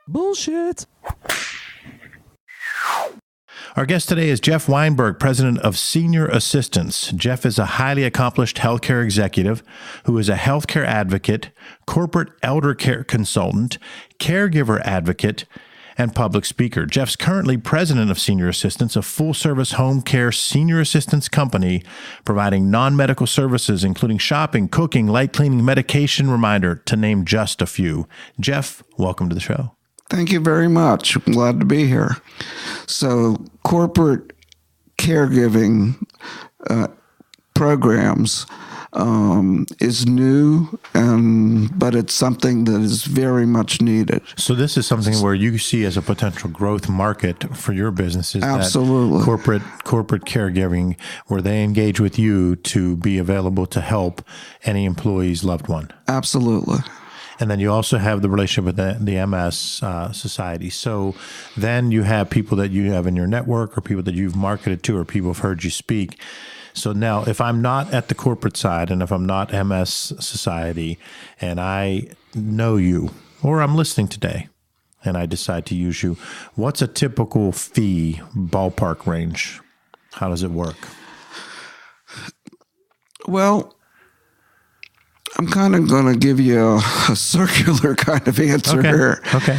Bullshit. Our guest today is Jeff Weinberg, president of Senior Assistance. Jeff is a highly accomplished healthcare executive who is a healthcare advocate, corporate elder care consultant, caregiver advocate, and public speaker. Jeff's currently president of Senior Assistance, a full-service home care senior assistance company providing non-medical services, including shopping, cooking, light cleaning, medication reminder, to name just a few. Jeff, welcome to the show. Thank you very much. I'm glad to be here. So, corporate caregiving programs is new, but it's something that is very much needed. So this is something where you see as a potential growth market for your businesses. Absolutely. That corporate caregiving, where they engage with you to be available to help any employee's loved one. Absolutely. And then you also have the relationship with the MS Society. So then you have people that you have in your network or people that you've marketed to or people have heard you speak. So now if I'm not at the corporate side and if I'm not MS Society and I know you or I'm listening today and I decide to use you, what's a typical fee ballpark range? How does it work? Well, I'm kind of going to give you a circular kind of answer here. Okay.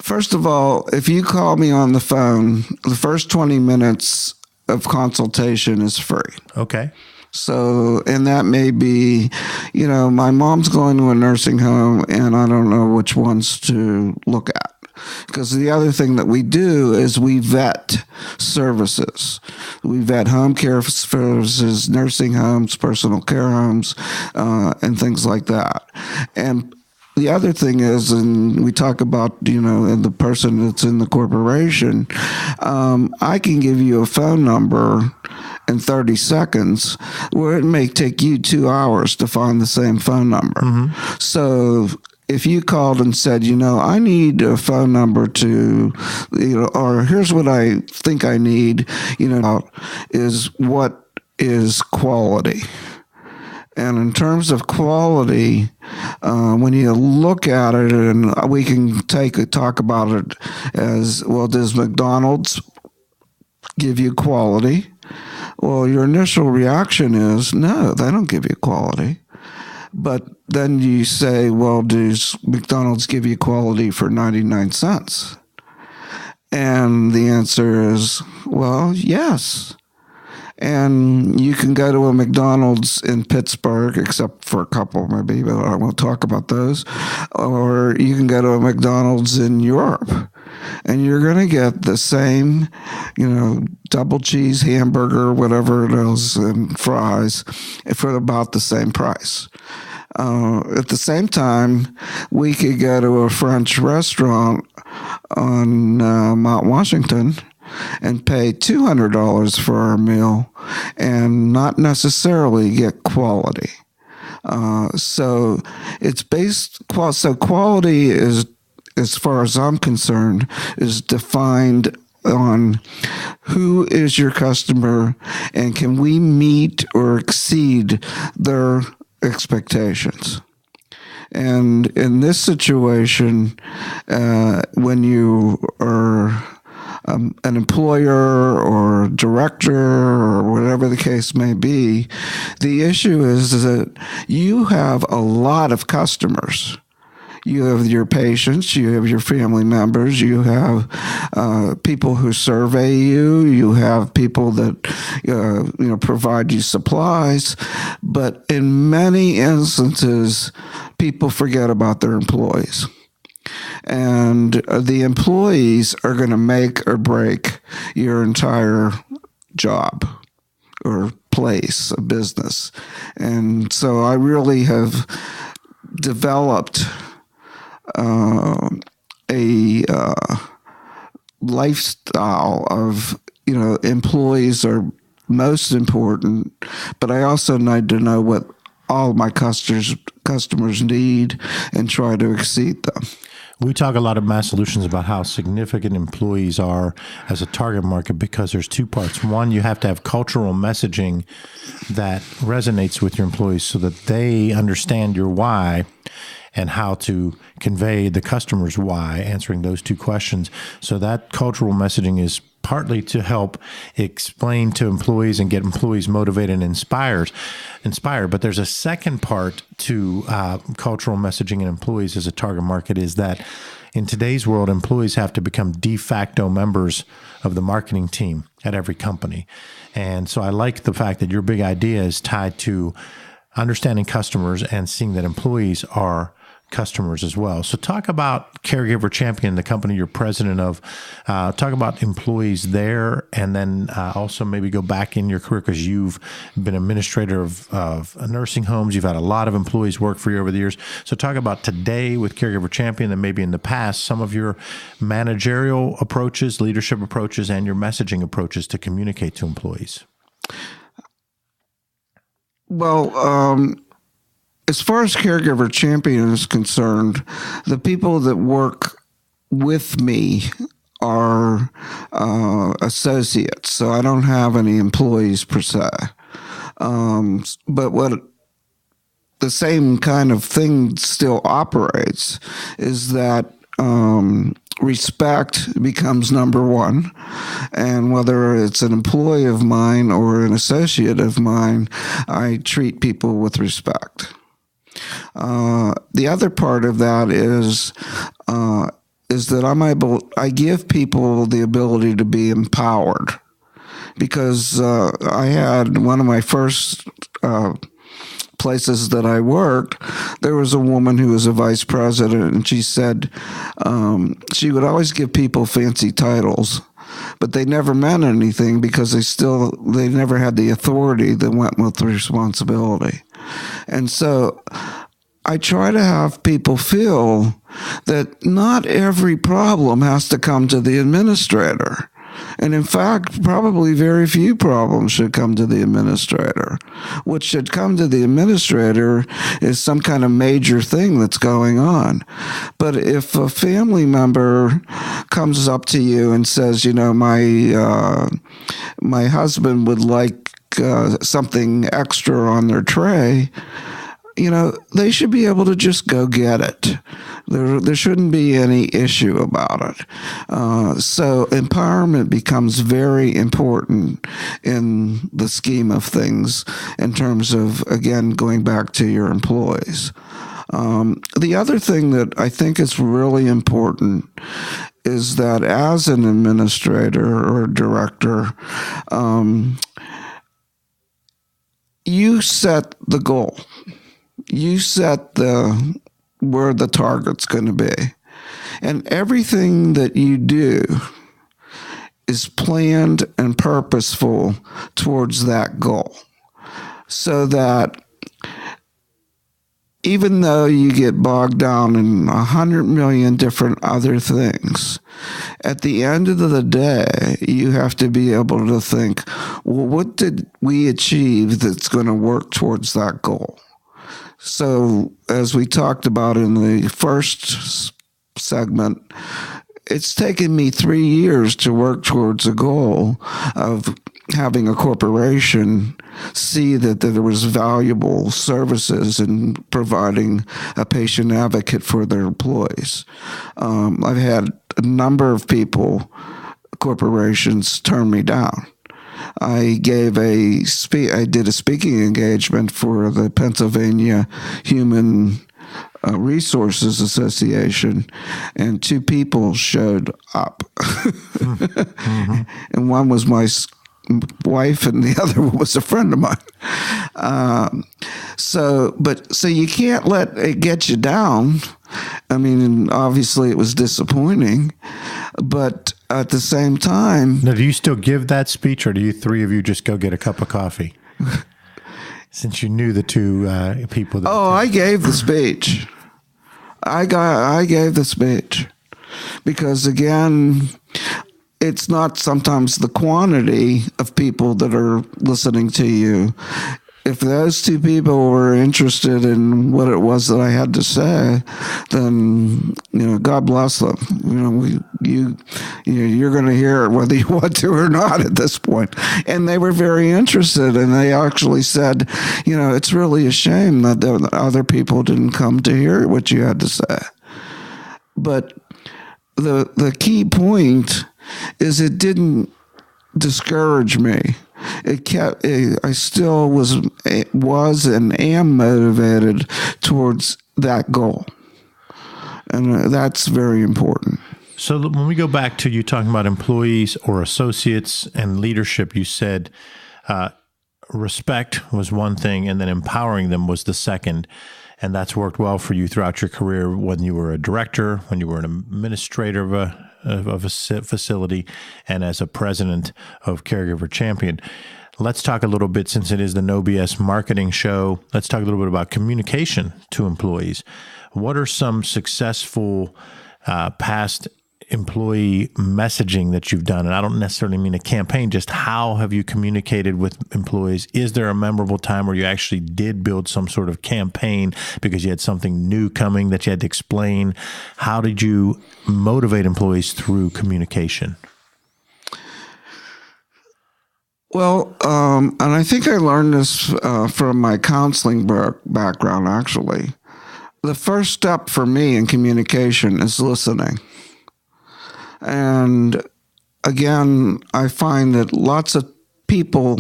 First of all, if you call me on the phone, the first 20 minutes of consultation is free. Okay. So, and that may be, my mom's going to a nursing home and I don't know which ones to look at. Because the other thing that we do is we vet services. We vet home care services, nursing homes, personal care homes, and things like that. And the other thing is, and we talk about, and the person that's in the corporation, I can give you a phone number in 30 seconds where it may take you 2 hours to find the same phone number. Mm-hmm. So if you called and said, I need a phone number to, or here's what I think I need, is what is quality. And in terms of quality, when you look at it, and we can talk about it as, well, does McDonald's give you quality? Well, your initial reaction is, no, they don't give you quality. But then you say, well, does McDonald's give you quality for 99 cents? And the answer is, well, yes. And you can go to a McDonald's in Pittsburgh, except for a couple maybe, but I won't talk about those. Or you can go to a McDonald's in Europe, and you're going to get the same, double cheese hamburger, whatever it is, and fries for about the same price. At the same time, we could go to a French restaurant on Mount Washington and pay $200 for our meal and not necessarily get quality. So it's so quality is, as far as I'm concerned, is defined on who is your customer and can we meet or exceed their expectations. And in this situation, when you are an employer or director or whatever the case may be, the issue is that you have a lot of customers. You have your patients, you have your family members, you have people who survey you, you have people that provide you supplies, but in many instances, people forget about their employees. And the employees are going to make or break your entire job or place, a business. And so I really have developed a lifestyle of, employees are most important, but I also need to know what all my customers need and try to exceed them. We talk a lot at Mass Solutions about how significant employees are as a target market because there's two parts. One, you have to have cultural messaging that resonates with your employees so that they understand your why. and how to convey the customer's why, answering those two questions. So that cultural messaging is partly to help explain to employees and get employees motivated and inspired. But there's a second part to cultural messaging and employees as a target market, is that in today's world, employees have to become de facto members of the marketing team at every company. And so I like the fact that your big idea is tied to understanding customers and seeing that employees are customers as well. So talk about Caregiver Champion, the company you're president of. Talk about employees there, and then also maybe go back in your career, because you've been administrator of nursing homes. You've had a lot of employees work for you over the years. So talk about today with Caregiver Champion, and maybe in the past, some of your managerial approaches, leadership approaches, and your messaging approaches to communicate to employees. Well, as far as Caregiver Champion is concerned, the people that work with me are associates, so I don't have any employees per se. But what the same kind of thing still operates is that respect becomes number one, and whether it's an employee of mine or an associate of mine, I treat people with respect. The other part of that is that I give people the ability to be empowered, because I had one of my first places that I worked, there was a woman who was a vice president, and she said she would always give people fancy titles, but they never meant anything because they never had the authority that went with the responsibility. And so I try to have people feel that not every problem has to come to the administrator. And in fact, probably very few problems should come to the administrator. What should come to the administrator is some kind of major thing that's going on. But if a family member comes up to you and says, my husband would like something extra on their tray, they should be able to just go get it. There shouldn't be any issue about it. So empowerment becomes very important in the scheme of things in terms of, again, going back to your employees. The other thing that I think is really important is that as an administrator or director, you set the goal. You set where the target's going to be. And everything that you do is planned and purposeful towards that goal. So that even though you get bogged down in 100 million different other things, at the end of the day, you have to be able to think, well, what did we achieve that's going to work towards that goal? So, as we talked about in the first segment, it's taken me 3 years to work towards a goal of having a corporation see that there was valuable services in providing a patient advocate for their employees. I've had a number of corporations turn me down. I did a speaking engagement for the Pennsylvania Human Resources Association, and 2 people showed up. Mm-hmm. And one was my wife, and the other one was a friend of mine. So you can't let it get you down. I mean, obviously it was disappointing, but at the same time... Now, do you still give that speech, or do you 3 of you just go get a cup of coffee? Since you knew the 2 people. I gave the speech. I gave the speech. Because again, it's not sometimes the quantity of people that are listening to you. if those two people were interested in what it was that I had to say, then God bless them. You're going to hear it whether you want to or not at this point. And they were very interested, and they actually said, it's really a shame that the other people didn't come to hear what you had to say. But the key point is it didn't discourage me. I still was and am motivated towards that goal. And that's very important. So when we go back to you talking about employees or associates and leadership, you said respect was one thing and then empowering them was the second. And that's worked well for you throughout your career when you were a director, when you were an administrator of a facility, and as a president of Caregiver Champion. Let's talk a little bit, since it is the No BS marketing show, let's talk a little bit about communication to employees. What are some successful past employee messaging that you've done? And I don't necessarily mean a campaign, just how have you communicated with employees? Is there a memorable time where you actually did build some sort of campaign because you had something new coming that you had to explain? How did you motivate employees through communication? Well, and I think I learned this from my counseling background, actually. The first step for me in communication is listening. And again, I find that lots of people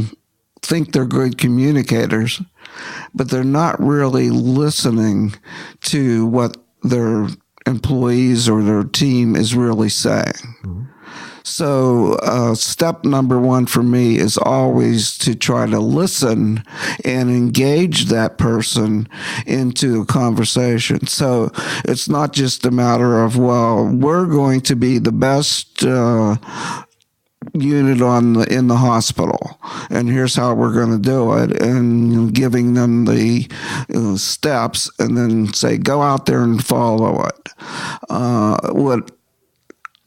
think they're good communicators, but they're not really listening to what their employees or their team is really saying. Mm-hmm. So step number one for me is always to try to listen and engage that person into a conversation. So it's not just a matter of, well, we're going to be the best unit in the hospital, and here's how we're going to do it, and giving them the steps, and then say, go out there and follow it. What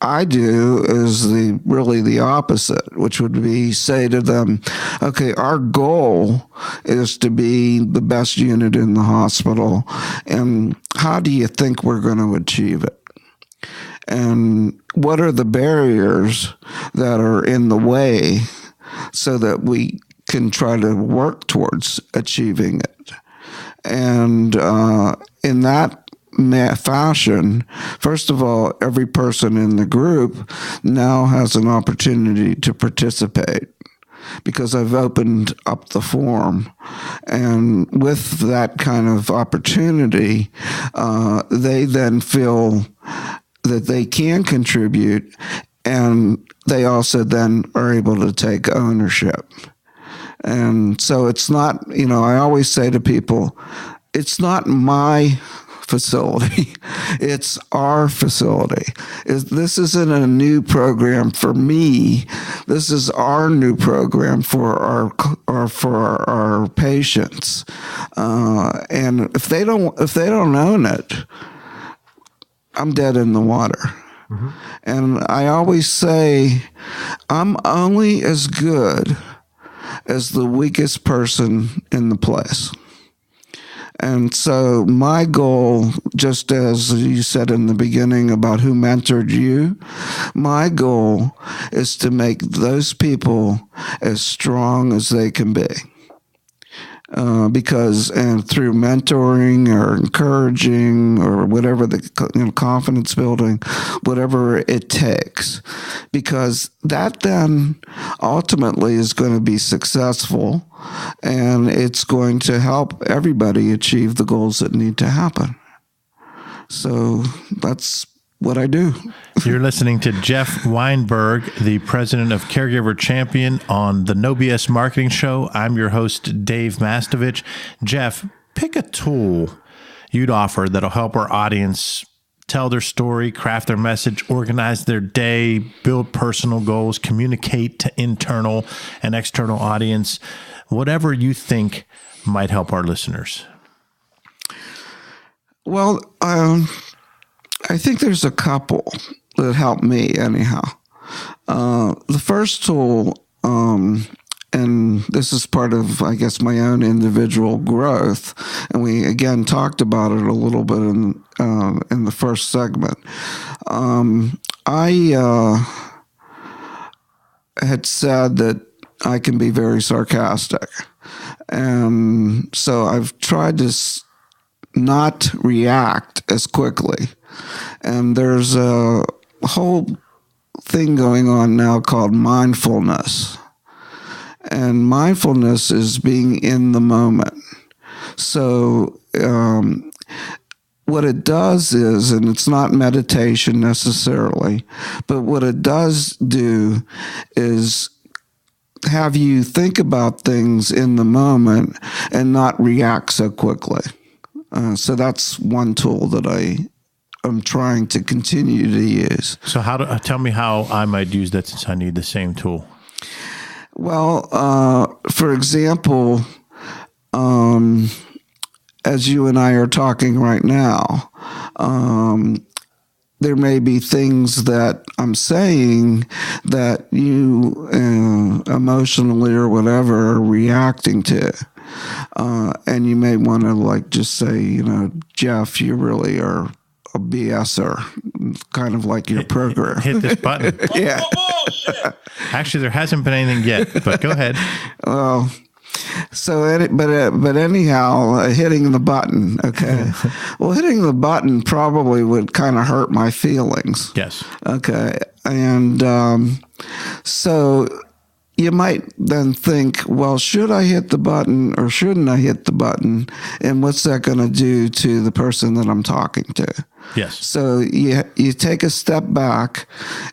I do is really the opposite, which would be say to them, okay, our goal is to be the best unit in the hospital, and how do you think we're going to achieve it? And what are the barriers that are in the way so that we can try to work towards achieving it? And in that fashion, first of all, every person in the group now has an opportunity to participate because I've opened up the forum. And with that kind of opportunity, they then feel that they can contribute, and they also then are able to take ownership. And so it's not, I always say to people, it's not my facility. It's our facility. This isn't a new program for me. This is our new program for our patients. And if they don't own it, I'm dead in the water. Mm-hmm. And I always say, I'm only as good as the weakest person in the place. And so my goal, just as you said in the beginning about who mentored you, my goal is to make those people as strong as they can be. Because through mentoring or encouraging or whatever, the confidence building, whatever it takes, because that then ultimately is going to be successful, and it's going to help everybody achieve the goals that need to happen. So that's what I do. You're listening to Jeff Weinberg, the president of Caregiver Champion, on the No BS Marketing Show. I'm your host, Dave Mastovich. Jeff, pick a tool you'd offer that'll help our audience tell their story, craft their message, organize their day, build personal goals, communicate to internal and external audience, whatever you think might help our listeners. Well, I think there's a couple that help me anyhow. The first tool, and and this is part of, I guess, my own individual growth. And we again talked about it a little bit in the first segment. I had said that I can be very sarcastic, and so I've tried to not react as quickly. And there's a whole thing going on now called mindfulness. And mindfulness is being in the moment. So what it does is, and it's not meditation necessarily, but what it does do is have you think about things in the moment and not react so quickly. So that's one tool that I'm trying to continue to use. So tell me how I might use that, since I need the same tool. Well, for example, as you and I are talking right now, there may be things that I'm saying that you emotionally or whatever are reacting to. And you may want to just say, Jeff, you really are a BSer, kind of like your program. Hit this button. Yeah. Actually, there hasn't been anything yet, but go ahead. Well, so, but anyhow, hitting the button, okay. Well, hitting the button probably would kind of hurt my feelings. Yes. Okay. And so you might then think, well, should I hit the button or shouldn't I hit the button? And what's that going to do to the person that I'm talking to? Yes. So you take a step back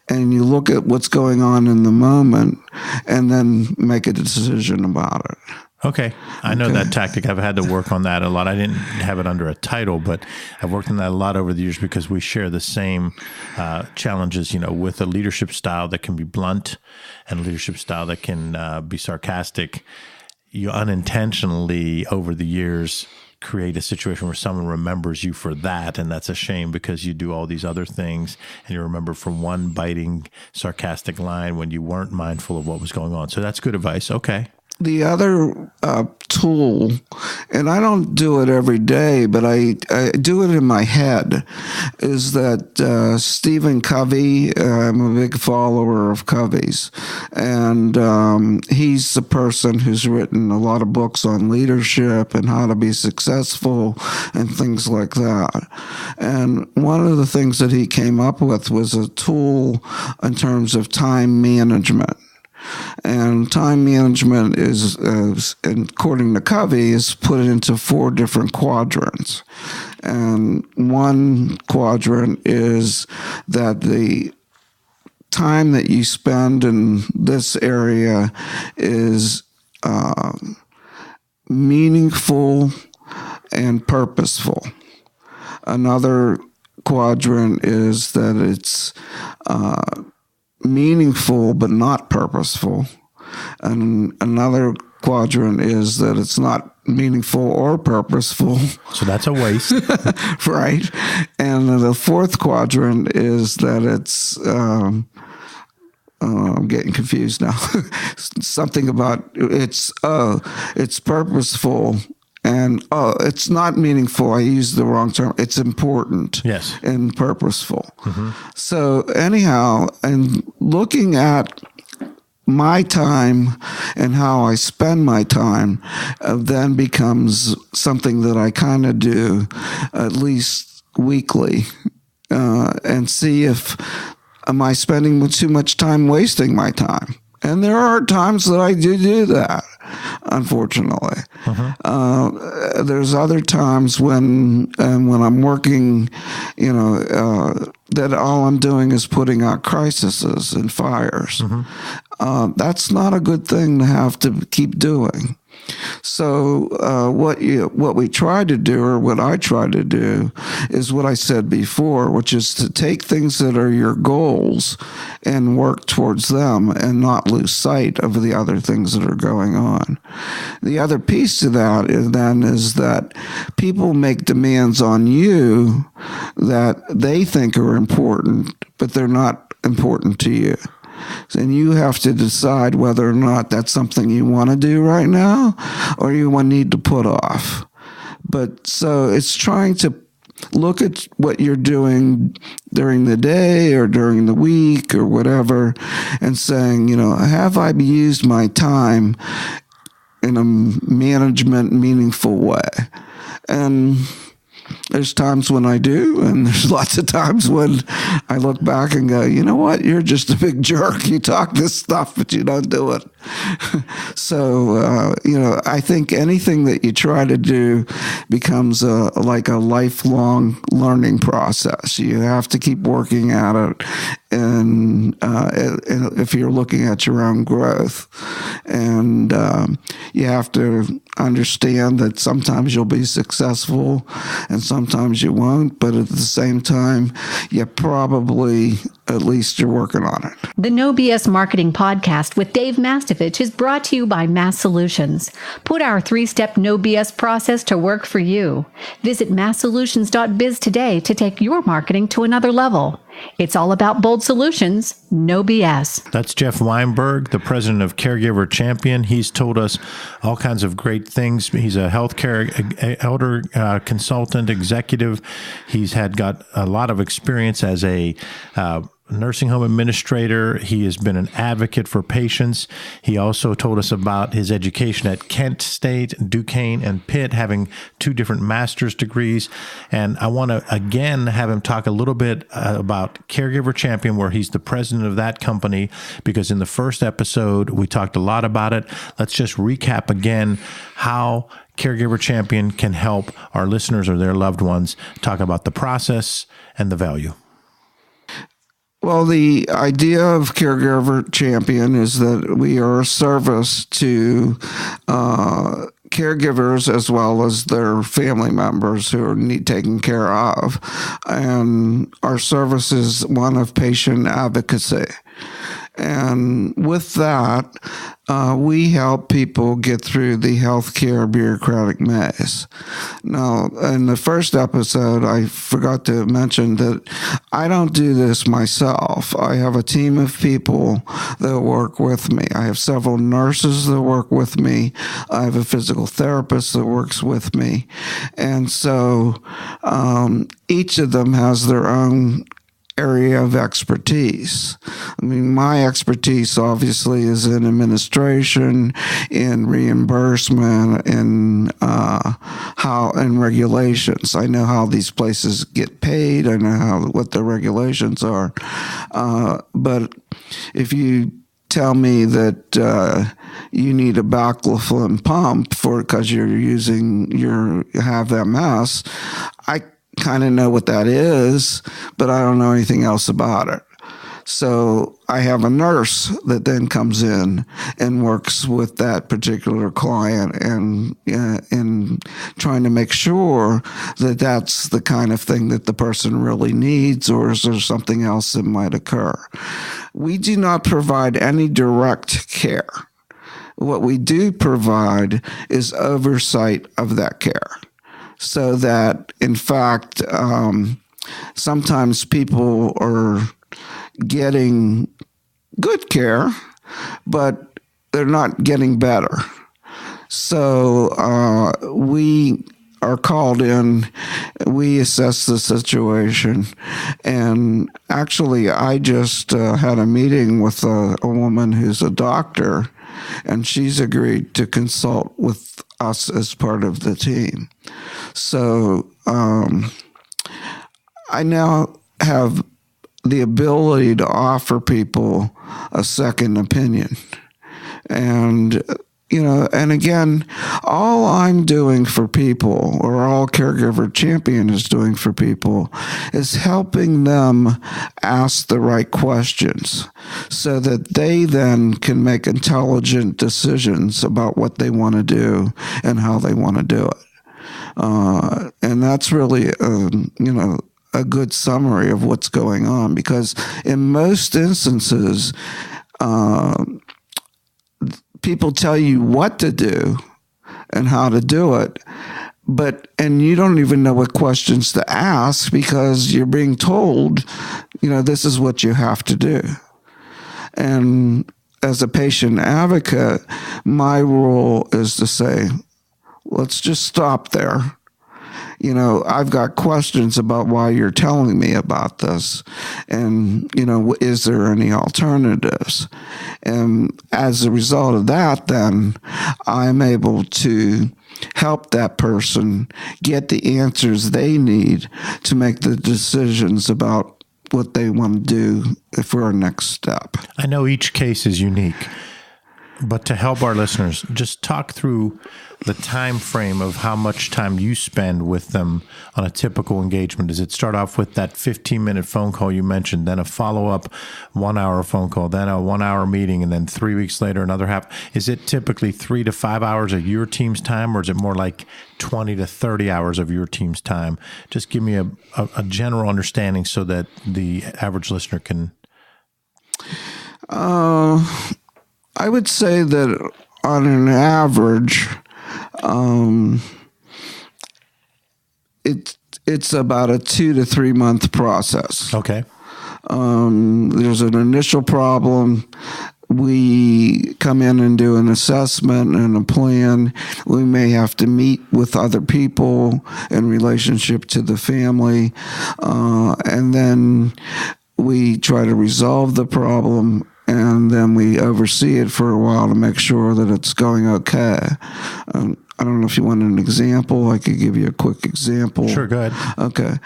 and you look at what's going on in the moment and then make a decision about it. Okay. I know that tactic. I've had to work on that a lot. I didn't have it under a title, but I've worked on that a lot over the years because we share the same challenges, with a leadership style that can be blunt and a leadership style that can be sarcastic. You unintentionally, over the years, create a situation where someone remembers you for that, and that's a shame because you do all these other things and you're remembered for one biting, sarcastic line when you weren't mindful of what was going on. So that's good advice. Okay. The other tool, and I don't do it every day, but I do it in my head, is that Stephen Covey, I'm a big follower of Covey's, and he's the person who's written a lot of books on leadership and how to be successful and things like that. And one of the things that he came up with was a tool in terms of time management. And time management is, according to Covey, is put into 4 different quadrants. And one quadrant is that the time that you spend in this area is meaningful and purposeful. Another quadrant is that it's meaningful but not purposeful. And another quadrant is that it's not meaningful or purposeful. So that's a waste. Right. And the fourth quadrant is that it's, I'm getting confused now. Something about it's purposeful. And it's not meaningful. I used the wrong term. It's important. Yes. And purposeful. Mm-hmm. So anyhow, and looking at my time and how I spend my time then becomes something that I kind of do at least weekly and see if am I spending too much time wasting my time. And there are times that I do that, unfortunately. Uh-huh. There's other times when I'm working, that all I'm doing is putting out crises and fires. Mm-hmm. That's not a good thing to have to keep doing. So what we try to do, or what I try to do, is what I said before, which is to take things that are your goals and work towards them and not lose sight of the other things that are going on. The other piece to that is that people make demands on you that they think are important, but they're not important to you. And you have to decide whether or not that's something you want to do right now or you need to put off. But so it's trying to look at what you're doing during the day or during the week or whatever and saying, have I used my time in a meaningful way? And there's times when I do, and there's lots of times when I look back and go, you know what, you're just a big jerk. You talk this stuff, but you don't do it. So, I think anything that you try to do becomes like a lifelong learning process. You have to keep working at it, and if you're looking at your own growth. And you have to understand that sometimes you'll be successful and sometimes you won't, but at the same time, you probably, at least you're working on it. The No BS Marketing Podcast with Dave Mastovich is brought to you by Mass Solutions. Put our 3-step No BS process to work for you. Visit masssolutions.biz today to take your marketing to another level. It's all about bold solutions, no BS. That's Jeff Weinberg, the president of Caregiver Champion. He's told us all kinds of great things. He's a healthcare elder consultant, executive. He's got a lot of experience as a nursing home administrator. He has been an advocate for patients. He also told us about his education at Kent State, Duquesne, and Pitt, having 2 different master's degrees. And I want to, again, have him talk a little bit about Caregiver Champion, where he's the president of that company, because in the first episode, we talked a lot about it. Let's just recap again how Caregiver Champion can help our listeners or their loved ones talk about the process and the value. Well, the idea of Caregiver Champion is that we are a service to caregivers as well as their family members who are taken care of. And our service is one of patient advocacy. And with that, we help people get through the healthcare bureaucratic maze. Now, in the first episode, I forgot to mention that I don't do this myself. I have a team of people that work with me. I have several nurses that work with me. I have a physical therapist that works with me. And so each of them has their own area of expertise. I mean, my expertise obviously is in administration, in reimbursement, in in regulations. I know how these places get paid. I know what the regulations are. But if you tell me that you need a baclofen pump because you have MS, I kind of know what that is, but I don't know anything else about it. So I have a nurse that then comes in and works with that particular client and trying to make sure that that's the kind of thing that the person really needs, or is there something else that might occur? We do not provide any direct care. What we do provide is oversight of that care. So that, in fact, sometimes people are getting good care, but they're not getting better. So we are called in, we assess the situation, and actually I just had a meeting with a woman who's a doctor, and she's agreed to consult with us as part of the team. So I now have the ability to offer people a second opinion. And, and again, all I'm doing for people, or all Caregiver Champion is doing for people, is helping them ask the right questions so that they then can make intelligent decisions about what they want to do and how they want to do it. And that's really, a good summary of what's going on, because in most instances, people tell you what to do and how to do it, and you don't even know what questions to ask because you're being told, this is what you have to do. And as a patient advocate, my role is to say, let's just stop there. I've got questions about why you're telling me about this. And, is there any alternatives? And as a result of that, then I'm able to help that person get the answers they need to make the decisions about what they want to do for our next step. I know each case is unique, but to help our listeners, just talk through the time frame of how much time you spend with them on a typical engagement. Does it start off with that 15-minute phone call you mentioned, then a follow-up 1-hour phone call, then a 1-hour meeting, and then 3 weeks later another half? Is it typically 3 to 5 hours of your team's time, or is it more like 20 to 30 hours of your team's time? Just give me a general understanding so that the average listener can... I would say that on an average, it's about a 2 to 3 month process. Okay. There's an initial problem. We come in and do an assessment and a plan. We may have to meet with other people in relationship to the family. And then we try to resolve the problem, and then we oversee it for a while to make sure that it's going okay. I don't know if you want an example. I could give you a quick example. Sure, go ahead. Okay.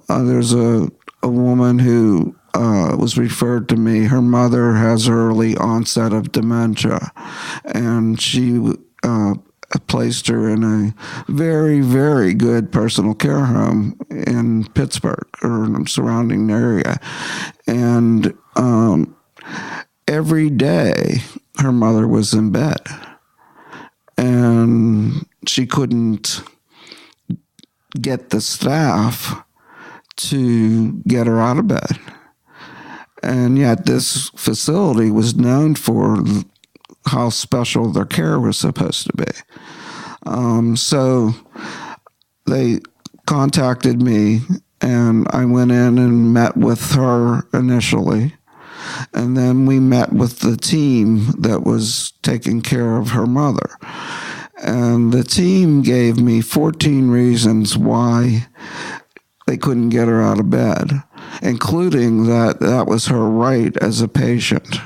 There's a woman who was referred to me. Her mother has early onset of dementia, and she placed her in a very, very good personal care home in Pittsburgh or in the surrounding area. And every day her mother was in bed, and she couldn't get the staff to get her out of bed. And yet this facility was known for how special their care was supposed to be. So they contacted me, and I went in and met with her initially. And then we met with the team that was taking care of her mother. And the team gave me 14 reasons why they couldn't get her out of bed, including that was her right as a patient.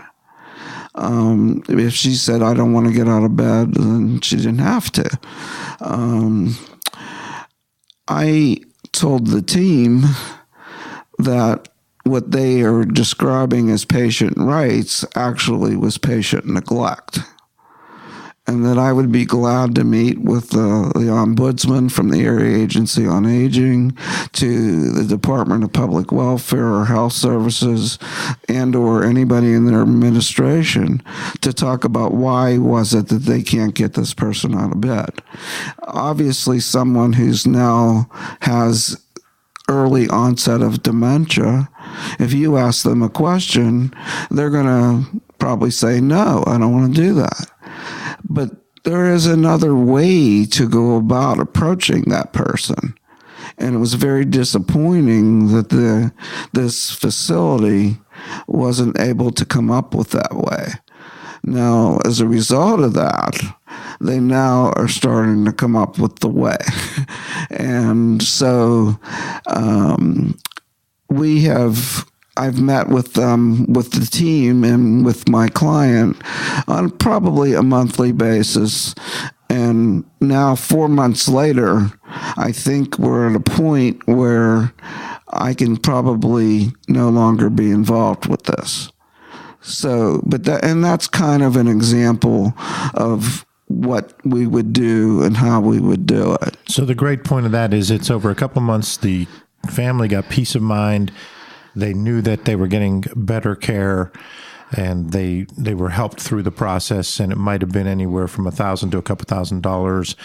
If she said, I don't want to get out of bed, then she didn't have to. I told the team that what they are describing as patient rights actually was patient neglect, and that I would be glad to meet with the ombudsman from the Area Agency on Aging, to the Department of Public Welfare or Health Services, and or anybody in their administration to talk about why was it that they can't get this person out of bed. Obviously, someone who's now has early onset of dementia, if you ask them a question, they're going to probably say, no, I don't want to do that. But there is another way to go about approaching that person. And it was very disappointing that this facility wasn't able to come up with that way. Now, as a result of that, they now are starting to come up with the way. And so I've met with them, with the team and with my client on probably a monthly basis. And now 4 months later, I think we're at a point where I can probably no longer be involved with this. So, that's kind of an example of what we would do and how we would do it. So the great point of that is it's over a couple of months, the family got peace of mind. They knew that they were getting better care, and they were helped through the process, and it might have been anywhere from $1,000 to a couple $1,000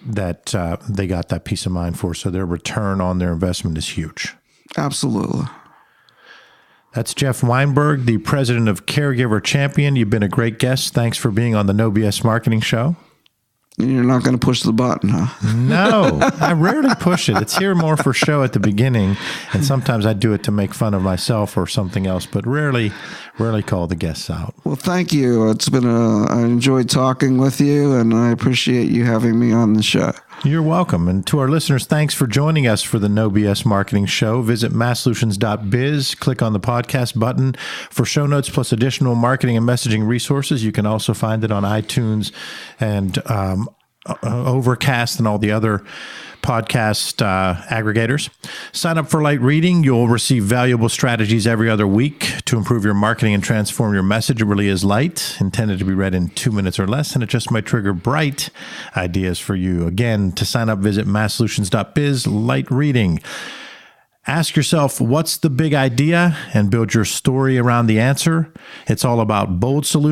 that they got that peace of mind for. So their return on their investment is huge. Absolutely. That's Jeff Weinberg, the president of Caregiver Champion. You've been a great guest. Thanks for being on the No BS Marketing Show. You're not going to push the button, huh? No, I rarely push it. It's here more for show at the beginning, and sometimes I do it to make fun of myself or something else, but rarely call the guests out. Well, thank you. I enjoyed talking with you, and I appreciate you having me on the show. You're welcome. And to our listeners, thanks for joining us for the No BS Marketing Show. Visit masssolutions.biz, click on the podcast button for show notes plus additional marketing and messaging resources. You can also find it on iTunes and Overcast and all the other podcast aggregators. Sign up for light reading. You'll receive valuable strategies every other week to improve your marketing and transform your message. It really is light, intended to be read in 2 minutes or less, and it just might trigger bright ideas for you. Again, to sign up, visit masssolutions.biz, light reading. Ask yourself, what's the big idea, and build your story around the answer. It's all about bold solutions